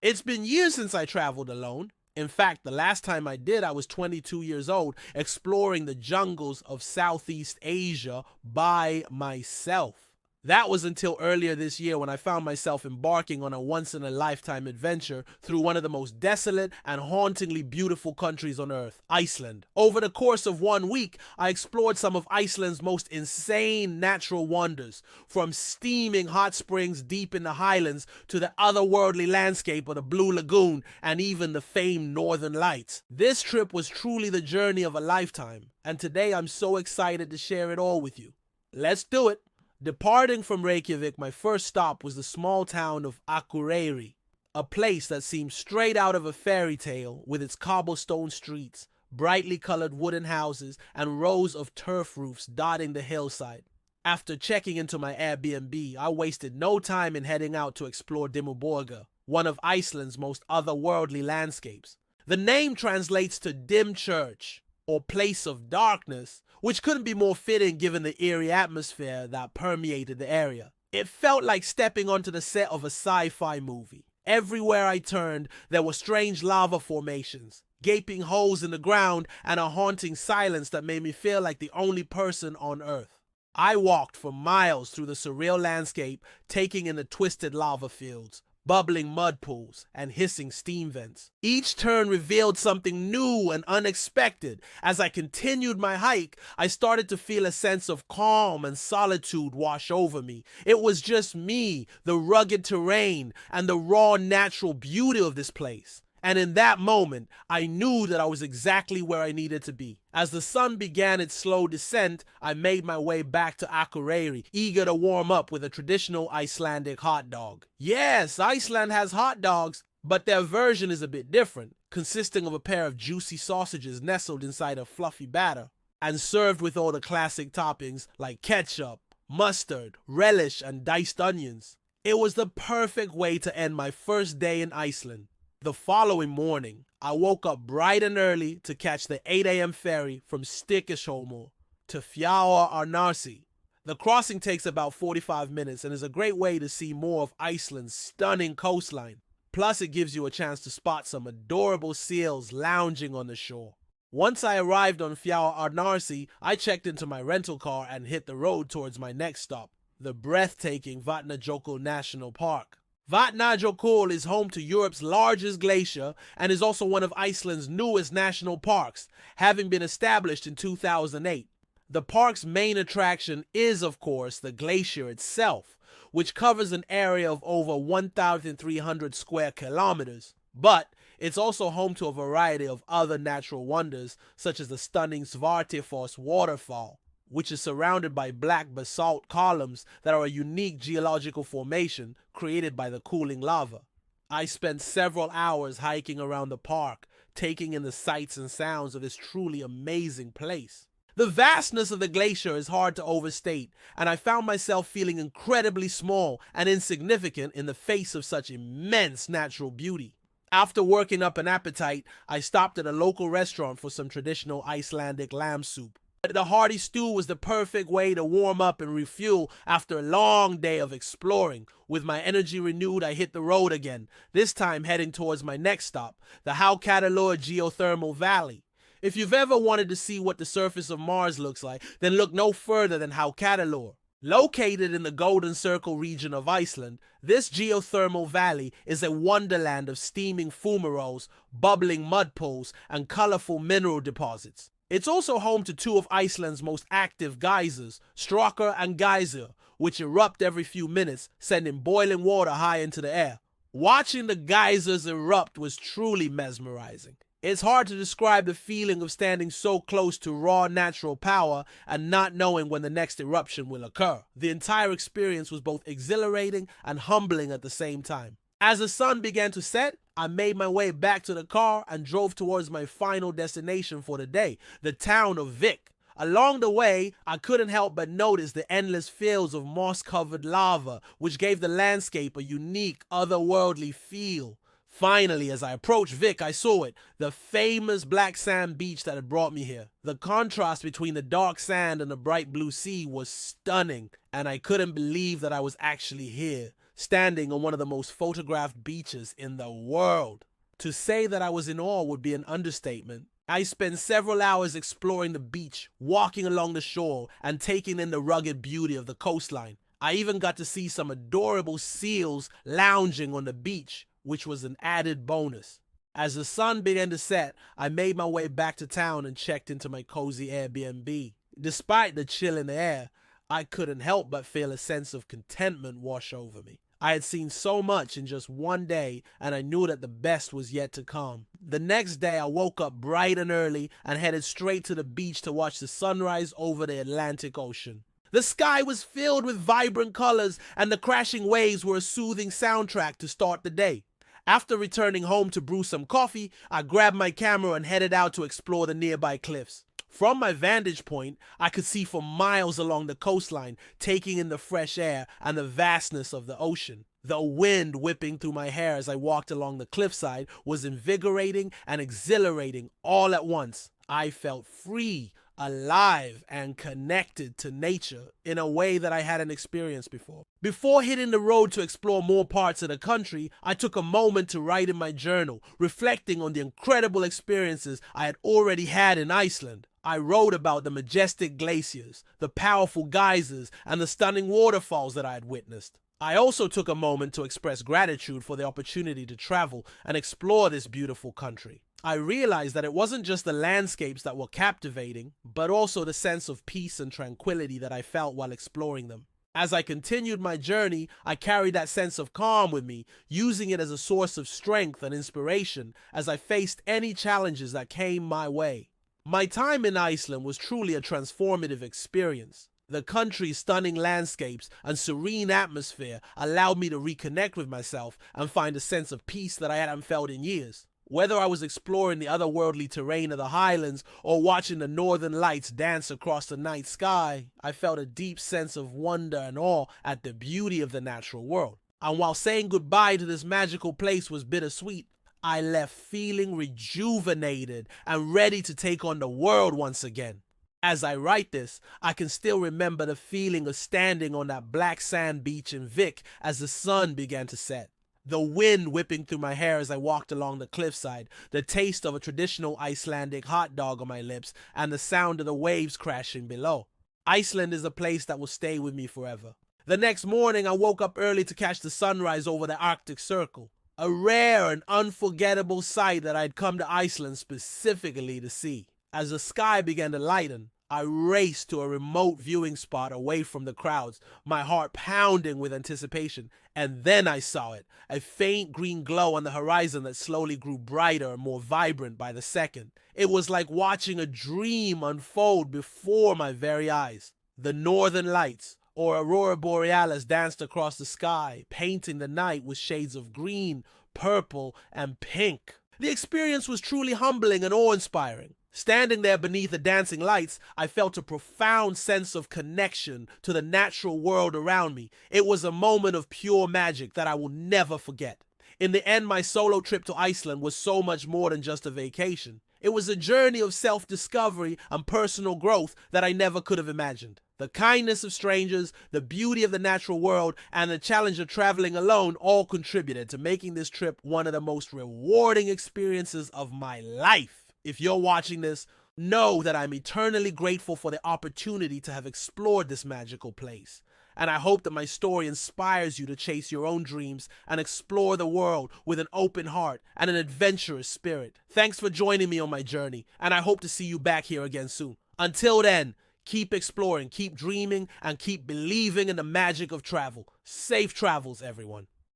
It's been years since I traveled alone. In fact, the last time I did, I was 22 years old, exploring the jungles of Southeast Asia by myself. That was until earlier this year when I found myself embarking on a once-in-a-lifetime adventure through one of the most desolate and hauntingly beautiful countries on earth, Iceland. Over the course of 1 week, I explored some of Iceland's most insane natural wonders, from steaming hot springs deep in the highlands to the otherworldly landscape of the Blue Lagoon and even the famed Northern Lights. This trip was truly the journey of a lifetime, and today I'm so excited to share it all with you. Let's do it! Departing from Reykjavik, my first stop was the small town of Akureyri, a place that seemed straight out of a fairy tale with its cobblestone streets, brightly colored wooden houses, and rows of turf roofs dotting the hillside. After checking into my Airbnb, I wasted no time in heading out to explore Dimmuborga, one of Iceland's most otherworldly landscapes. The name translates to dim church, or place of darkness, which couldn't be more fitting given the eerie atmosphere that permeated the area. It felt like stepping onto the set of a sci-fi movie. Everywhere I turned, there were strange lava formations, gaping holes in the ground, and a haunting silence that made me feel like the only person on Earth. I walked for miles through the surreal landscape, taking in the twisted lava fields, bubbling mud pools, and hissing steam vents. Each turn revealed something new and unexpected. As I continued my hike, I started to feel a sense of calm and solitude wash over me. It was just me, the rugged terrain, and the raw natural beauty of this place. And in that moment, I knew that I was exactly where I needed to be. As the sun began its slow descent, I made my way back to Akureyri, eager to warm up with a traditional Icelandic hot dog. Yes, Iceland has hot dogs, but their version is a bit different, consisting of a pair of juicy sausages nestled inside a fluffy batter, and served with all the classic toppings like ketchup, mustard, relish, and diced onions. It was the perfect way to end my first day in Iceland. The following morning, I woke up bright and early to catch the 8 a.m. ferry from Stykkishólmur to Fjarðarárnesi. The crossing takes about 45 minutes and is a great way to see more of Iceland's stunning coastline. Plus, it gives you a chance to spot some adorable seals lounging on the shore. Once I arrived on Fjarðarárnesi, I checked into my rental car and hit the road towards my next stop, the breathtaking Vatnajökull National Park. Vatnajökull is home to Europe's largest glacier and is also one of Iceland's newest national parks, having been established in 2008. The park's main attraction is, of course, the glacier itself, which covers an area of over 1,300 square kilometers. But it's also home to a variety of other natural wonders, such as the stunning Svartifoss waterfall, which is surrounded by black basalt columns that are a unique geological formation created by the cooling lava. I spent several hours hiking around the park, taking in the sights and sounds of this truly amazing place. The vastness of the glacier is hard to overstate, and I found myself feeling incredibly small and insignificant in the face of such immense natural beauty. After working up an appetite, I stopped at a local restaurant for some traditional Icelandic lamb soup. The hearty stew was the perfect way to warm up and refuel after a long day of exploring. With my energy renewed, I hit the road again, this time heading towards my next stop, the Hákarlalur geothermal valley. If you've ever wanted to see what the surface of Mars looks like, then look no further than Hákarlalur. Located in the Golden Circle region of Iceland, this geothermal valley is a wonderland of steaming fumaroles, bubbling mud pools, and colorful mineral deposits. It's also home to two of Iceland's most active geysers, Strókar and Geyser, which erupt every few minutes, sending boiling water high into the air. Watching the geysers erupt was truly mesmerizing. It's hard to describe the feeling of standing so close to raw natural power and not knowing when the next eruption will occur. The entire experience was both exhilarating and humbling at the same time. As the sun began to set, I made my way back to the car and drove towards my final destination for the day, the town of Vik. Along the way, I couldn't help but notice the endless fields of moss-covered lava, which gave the landscape a unique, otherworldly feel. Finally, as I approached Vik, I saw it, the famous black sand beach that had brought me here. The contrast between the dark sand and the bright blue sea was stunning, and I couldn't believe that I was actually here, standing on one of the most photographed beaches in the world. To say that I was in awe would be an understatement. I spent several hours exploring the beach, walking along the shore, and taking in the rugged beauty of the coastline. I even got to see some adorable seals lounging on the beach, which was an added bonus. As the sun began to set, I made my way back to town and checked into my cozy Airbnb. Despite the chill in the air, I couldn't help but feel a sense of contentment wash over me. I had seen so much in just one day, and I knew that the best was yet to come. The next day, I woke up bright and early and headed straight to the beach to watch the sunrise over the Atlantic Ocean. The sky was filled with vibrant colors, and the crashing waves were a soothing soundtrack to start the day. After returning home to brew some coffee, I grabbed my camera and headed out to explore the nearby cliffs. From my vantage point, I could see for miles along the coastline, taking in the fresh air and the vastness of the ocean. The wind whipping through my hair as I walked along the cliffside was invigorating and exhilarating all at once. I felt free, alive, and connected to nature in a way that I hadn't experienced before. Before hitting the road to explore more parts of the country, I took a moment to write in my journal, reflecting on the incredible experiences I had already had in Iceland. I wrote about the majestic glaciers, the powerful geysers, and the stunning waterfalls that I had witnessed. I also took a moment to express gratitude for the opportunity to travel and explore this beautiful country. I realized that it wasn't just the landscapes that were captivating, but also the sense of peace and tranquility that I felt while exploring them. As I continued my journey, I carried that sense of calm with me, using it as a source of strength and inspiration as I faced any challenges that came my way. My time in Iceland was truly a transformative experience. The country's stunning landscapes and serene atmosphere allowed me to reconnect with myself and find a sense of peace that I hadn't felt in years. Whether I was exploring the otherworldly terrain of the highlands or watching the northern lights dance across the night sky, I felt a deep sense of wonder and awe at the beauty of the natural world. And while saying goodbye to this magical place was bittersweet, I left feeling rejuvenated and ready to take on the world once again. As I write this, I can still remember the feeling of standing on that black sand beach in Vik as the sun began to set. The wind whipping through my hair as I walked along the cliffside, the taste of a traditional Icelandic hot dog on my lips, and the sound of the waves crashing below. Iceland is a place that will stay with me forever. The next morning, I woke up early to catch the sunrise over the Arctic Circle. A rare and unforgettable sight that I'd come to Iceland specifically to see. As the sky began to lighten, I raced to a remote viewing spot away from the crowds, my heart pounding with anticipation. And then I saw it, a faint green glow on the horizon that slowly grew brighter and more vibrant by the second. It was like watching a dream unfold before my very eyes. The northern lights, or aurora borealis, danced across the sky, painting the night with shades of green, purple, and pink. The experience was truly humbling and awe-inspiring. Standing there beneath the dancing lights, I felt a profound sense of connection to the natural world around me. It was a moment of pure magic that I will never forget. In the end, my solo trip to Iceland was so much more than just a vacation. It was a journey of self-discovery and personal growth that I never could have imagined. The kindness of strangers, the beauty of the natural world, and the challenge of traveling alone all contributed to making this trip one of the most rewarding experiences of my life. If you're watching this, know that I'm eternally grateful for the opportunity to have explored this magical place. And I hope that my story inspires you to chase your own dreams and explore the world with an open heart and an adventurous spirit. Thanks for joining me on my journey, and I hope to see you back here again soon. Until then, keep exploring, keep dreaming, and keep believing in the magic of travel. Safe travels, everyone.